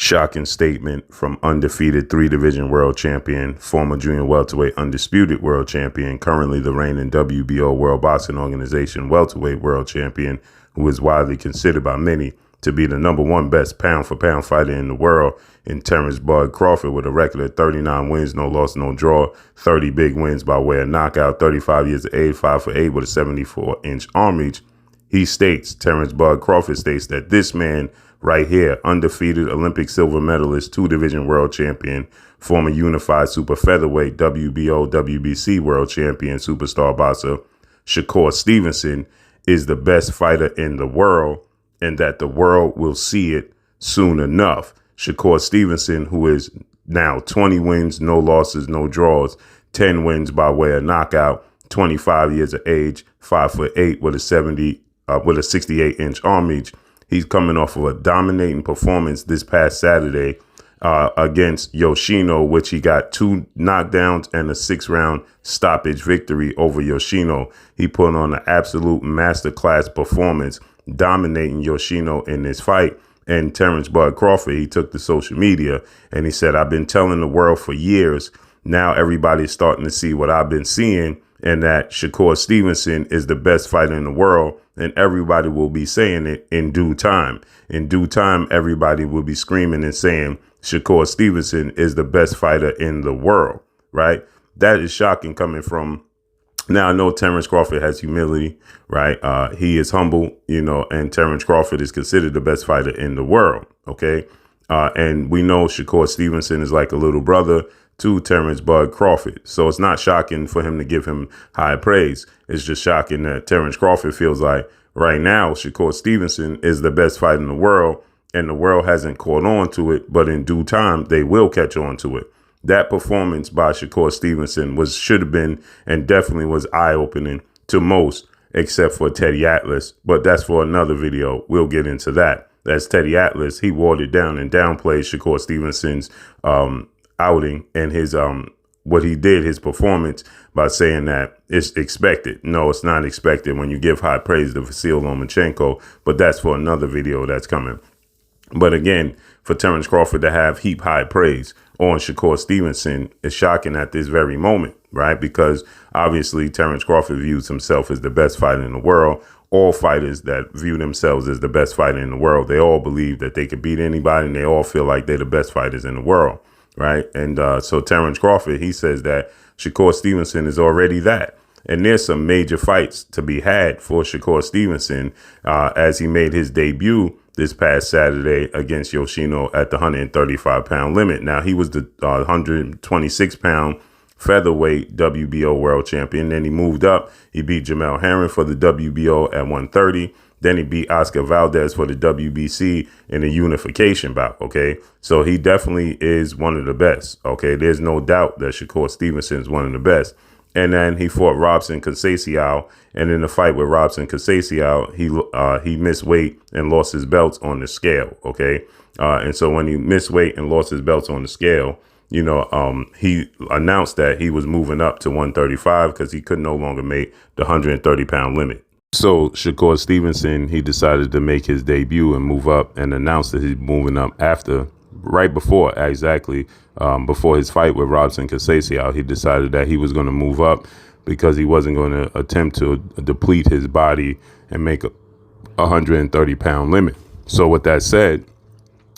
Shocking statement from undefeated 3-division world champion, former junior welterweight undisputed world champion, currently the reigning WBO World Boxing Organization welterweight world champion, who is widely considered by many to be the #1 best pound-for-pound fighter in the world, in Terence "Bud" Crawford, with a record of 39 wins, no loss, no draw, 30 big wins by way of knockout, 35 years of age, 5'8" with a 74-inch arm reach. He states, Terence "Bud" Crawford states, that this man right here, undefeated Olympic silver medalist, 2-division world champion, former unified super featherweight, WBO, WBC world champion, superstar boxer, Shakur Stevenson, is the best fighter in the world, and that the world will see it soon enough. Shakur Stevenson, who is now 20 wins, no losses, no draws, 10 wins by way of knockout, 25 years of age, 5'8" with a 68-inch arm reach. He's coming off of a dominating performance this past Saturday against YOSHINO, which he got 2 knockdowns and a 6-round stoppage victory over YOSHINO. He put on an absolute masterclass performance, dominating YOSHINO in this fight. And Terence "Bud" Crawford, he took to social media and he said, "I've been telling the world for years. Now everybody's starting to see what I've been seeing, and that Shakur Stevenson is the best fighter in the world, and everybody will be saying it in due time. In due time, everybody will be screaming and saying Shakur Stevenson is the best fighter in the world," right? That is shocking coming from, now I know Terence Crawford has humility, right? He is humble, and Terence Crawford is considered the best fighter in the world, okay? And we know Shakur Stevenson is like a little brother to Terence "Bud" Crawford. So it's not shocking for him to give him high praise. It's just shocking that Terence Crawford feels like right now Shakur Stevenson is the best fighter in the world, and the world hasn't caught on to it, but in due time, they will catch on to it. That performance by Shakur Stevenson should have been, and definitely was, eye-opening to most, except for Teddy Atlas. But that's for another video. We'll get into that. That's Teddy Atlas. He watered down and downplayed Shakur Stevenson's outing and his what he did, his performance, by saying that it's expected. No, it's not expected when you give high praise to Vasil Lomachenko, but that's for another video that's coming. But again, for Terence Crawford to have heap high praise on Shakur Stevenson is shocking at this very moment, right? Because obviously Terence Crawford views himself as the best fighter in the world. All fighters that view themselves as the best fighter in the world, they all believe that they could beat anybody, and they all feel like they're the best fighters in the world, right? And so Terence Crawford, he says that Shakur Stevenson is already that. And there's some major fights to be had for Shakur Stevenson as he made his debut this past Saturday against YOSHINO at the 135-pound limit. Now, he was the 126-pound featherweight WBO world champion. Then he moved up. He beat Jamel Herring for the WBO at 130. Then he beat Oscar Valdez for the WBC in a unification bout, okay? So he definitely is one of the best, okay? There's no doubt that Shakur Stevenson is one of the best. And then he fought Robson Conceição, and in the fight with Robson Conceição, he missed weight and lost his belts on the scale, okay? And so when he missed weight and lost his belts on the scale, he announced that he was moving up to 135 because he could no longer make the 130-pound limit. So Shakur Stevenson, he decided to make his debut and move up, and announced that he's moving up right before his fight with Robson Conceição. He decided that he was going to move up because he wasn't going to attempt to deplete his body and make a 130-pound limit. So with that said,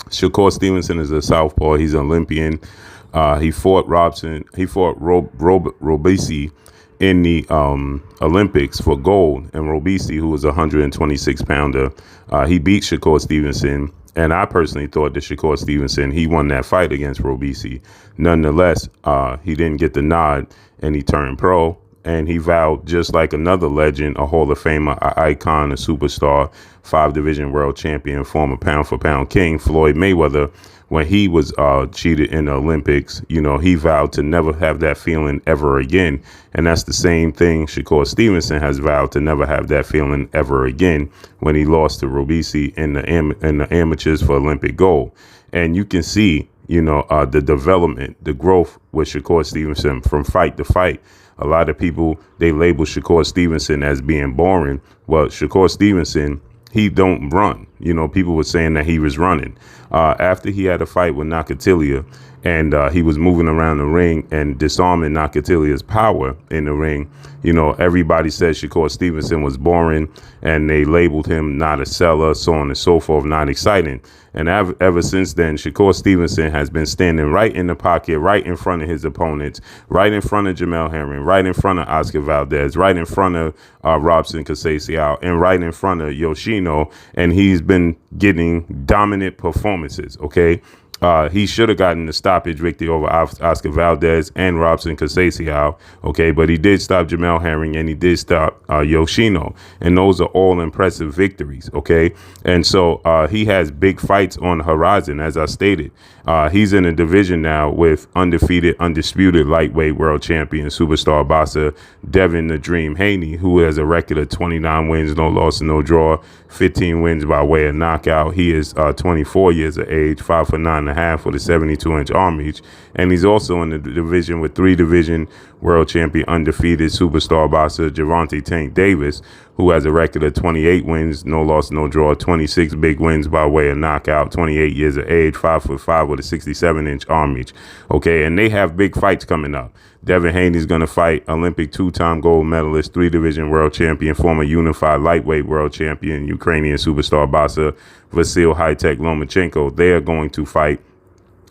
Shakur Stevenson is a southpaw. He's an Olympian. He fought Robisi in the Olympics for gold, and Robisi, who was a 126-pounder, he beat Shakur Stevenson. And I personally thought that Shakur Stevenson, he won that fight against Robisi. Nonetheless, he didn't get the nod, and he turned pro. And he vowed, just like another legend, a Hall of Famer, an icon, a superstar, 5-division world champion, former pound-for-pound king, Floyd Mayweather, when he was cheated in the Olympics, he vowed to never have that feeling ever again. And that's the same thing Shakur Stevenson has vowed to never have that feeling ever again when he lost to Robisi in the amateurs for Olympic gold. And you can see, the development, the growth with Shakur Stevenson from fight to fight. A lot of people, they label Shakur Stevenson as being boring. Well, Shakur Stevenson he don't run. You know, people were saying that he was running. After he had a fight with Nakatilia, and he was moving around the ring and disarming Nakatilia's power in the ring, you know, everybody said Shakur Stevenson was boring, and they labeled him not a seller, so on and so forth, not exciting. And ever since then, Shakur Stevenson has been standing right in the pocket, right in front of his opponents, right in front of Jamel Herring, right in front of Oscar Valdez, right in front of Robson Casasiao, and right in front of Yoshino. And he's been getting dominant performances, okay? He should have gotten the stoppage victory over Oscar Valdez and Robson Casasiao, okay? But he did stop Jamel Herring, and he did stop Yoshino. And those are all impressive victories, okay? And so he has big fights on the horizon, as I stated. He's in a division now with undefeated, undisputed lightweight world champion, superstar boxer Devin the Dream Haney, who has a record of 29 wins, no loss, and no draw, 15 wins by way of knockout. He is 24 years of age, 5'9.5" with a 72-inch arm reach. And he's also in the division with three-division world champion, undefeated superstar boxer Gervonta Tank Davis, who has a record of 28 wins, no loss, no draw, 26 big wins by way of knockout, 28 years of age, 5'5" with a 67-inch arm reach. Okay, and they have big fights coming up. Devin Haney's going to fight Olympic two-time gold medalist, three-division world champion, former unified lightweight world champion, Ukrainian superstar boxer Vasyl High-Tech Lomachenko. They are going to fight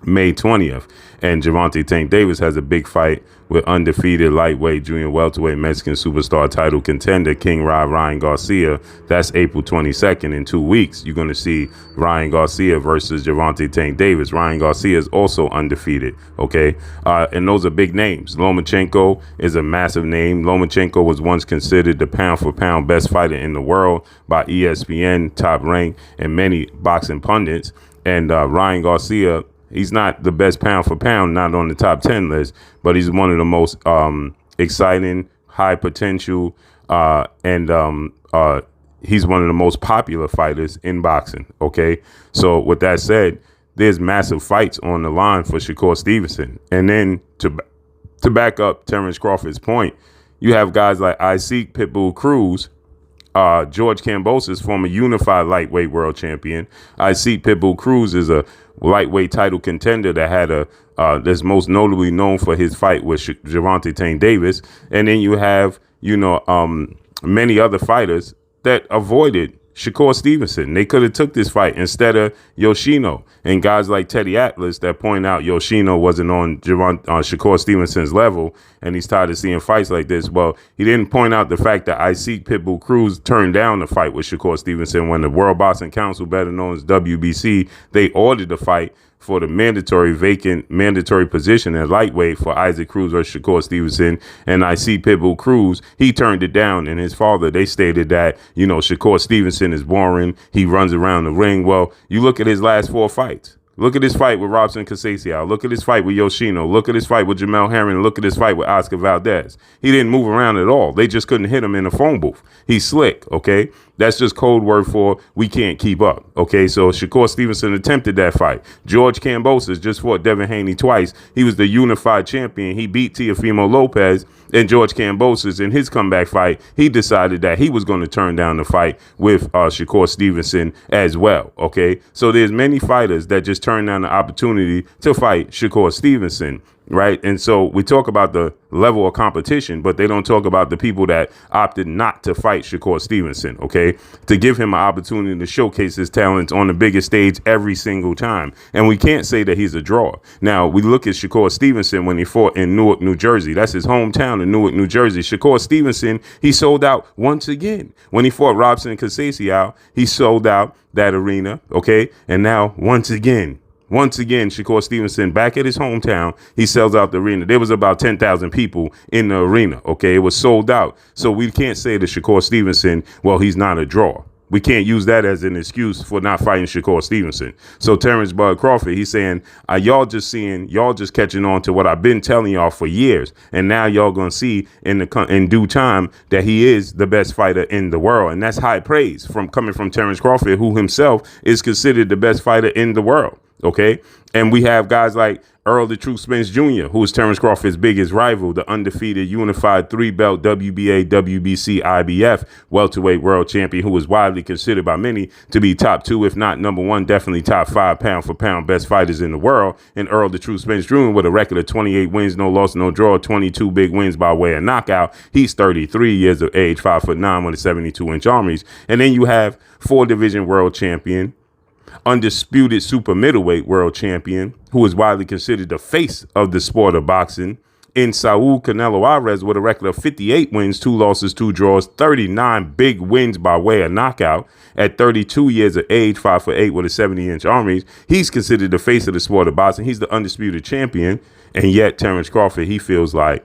May 20th. And Gervonta Tank Davis has a big fight with undefeated lightweight junior welterweight Mexican superstar title contender King Ryan Garcia. That's April 22nd. In 2 weeks, you're going to see Ryan Garcia versus Gervonta Tank Davis. Ryan Garcia is also undefeated, okay? And those are big names. Lomachenko is a massive name. Lomachenko was once considered the pound-for-pound best fighter in the world by ESPN, Top Rank, and many boxing pundits. And Ryan Garcia, he's not the best pound for pound, not on the top 10 list, but he's one of the most exciting, high potential, and he's one of the most popular fighters in boxing. Okay. So with that said, there's massive fights on the line for Shakur Stevenson. And then to back up Terence Crawford's point, you have guys like Isaac Pitbull Cruz, George Kambosos, former unified lightweight world champion. Isaac Pitbull Cruz is a lightweight title contender that had that's most notably known for his fight with Gervonta Tank Davis. And then you have, you know, many other fighters that avoided Shakur Stevenson. They could have took this fight instead of Yoshino, and guys like Teddy Atlas that point out Yoshino wasn't on Shakur Stevenson's level, and he's tired of seeing fights like this. Well, he didn't point out the fact that Isaac Pitbull Cruz turned down the fight with Shakur Stevenson when the World Boxing Council, better known as WBC, they ordered the fight for the mandatory position at lightweight for Isaac Cruz versus Shakur Stevenson. And I see Pitbull Cruz, he turned it down, and his father, they stated that, you know, Shakur Stevenson is boring. He runs around the ring. Well, you look at his last 4 fights. Look at his fight with Robson Casasiao. Look at his fight with Yoshino. Look at his fight with Jamel Herring. Look at his fight with Oscar Valdez. He didn't move around at all. They just couldn't hit him in the phone booth. He's slick, okay? That's just code word for we can't keep up, okay? So Shakur Stevenson attempted that fight. George Kambosos just fought Devin Haney twice. He was the unified champion. He beat Teofimo Lopez. And George Kambosos, in his comeback fight, he decided that he was going to turn down the fight with Shakur Stevenson as well, okay? So there's many fighters that just turn down the opportunity to fight Shakur Stevenson, right? And so we talk about the level of competition, but they don't talk about the people that opted not to fight Shakur Stevenson, okay? To give him an opportunity to showcase his talents on the biggest stage every single time. And we can't say that he's a draw. Now, we look at Shakur Stevenson when he fought in Newark, New Jersey. That's his hometown in Newark, New Jersey. Shakur Stevenson, he sold out once again. When he fought Robson Casasiao, he sold out that arena, okay? And now, once again, Shakur Stevenson back at his hometown, he sells out the arena. There was about 10,000 people in the arena, okay? It was sold out. So we can't say to Shakur Stevenson, well, he's not a draw. We can't use that as an excuse for not fighting Shakur Stevenson. So Terence Bud Crawford, he's saying, y'all just catching on to what I've been telling y'all for years. And now y'all going to see in due time that he is the best fighter in the world. And that's high praise coming from Terence Crawford, who himself is considered the best fighter in the world. Okay. And we have guys like Earl the Truth Spence Jr., who is Terence Crawford's biggest rival, the undefeated unified 3-belt WBA, WBC, IBF welterweight world champion, who is widely considered by many to be top 2, if not number 1, definitely top 5 pound for pound best fighters in the world. And Earl the Truth Spence Jr. with a record of 28 wins, no loss, no draw, 22 big wins by way of knockout. He's 33 years of age, 5'9", with a 72-inch armies. And then you have 4-division world champion, undisputed super middleweight world champion, who is widely considered the face of the sport of boxing, in Saul Canelo Alvarez with a record of 58 wins, 2 losses, 2 draws, 39 big wins by way of knockout. At 32 years of age, 5'8", with a 70-inch armies, he's considered the face of the sport of boxing. He's the undisputed champion, and yet Terence Crawford, he feels like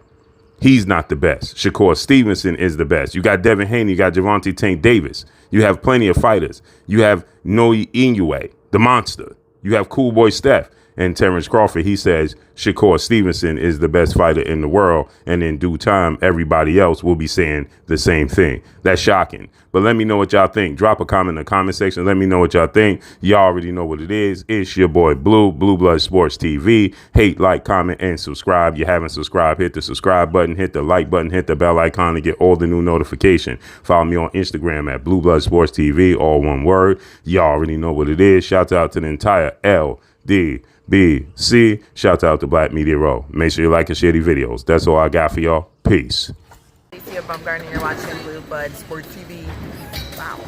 he's not the best. Shakur Stevenson is the best. You got Devin Haney, you got Gervonta Tank Davis. You have plenty of fighters. You have Noe Inoue, the monster. You have Cool Boy Steph. And Terence Crawford, he says Shakur Stevenson is the best fighter in the world. And in due time, everybody else will be saying the same thing. That's shocking. But let me know what y'all think. Drop a comment in the comment section. Let me know what y'all think. Y'all already know what it is. It's your boy Blue Blood Sports TV. Hate, like, comment, and subscribe. You haven't subscribed, hit the subscribe button, hit the like button, hit the bell icon to get all the new notification. Follow me on Instagram at Blue Blood Sports TV, all one word. Y'all already know what it is. Shout out to the entire LDBC. Shout out to Black Media Row. Make sure you like and share these videos. That's all I got for y'all. Peace. You're watching Blue Blood Sports TV. Wow.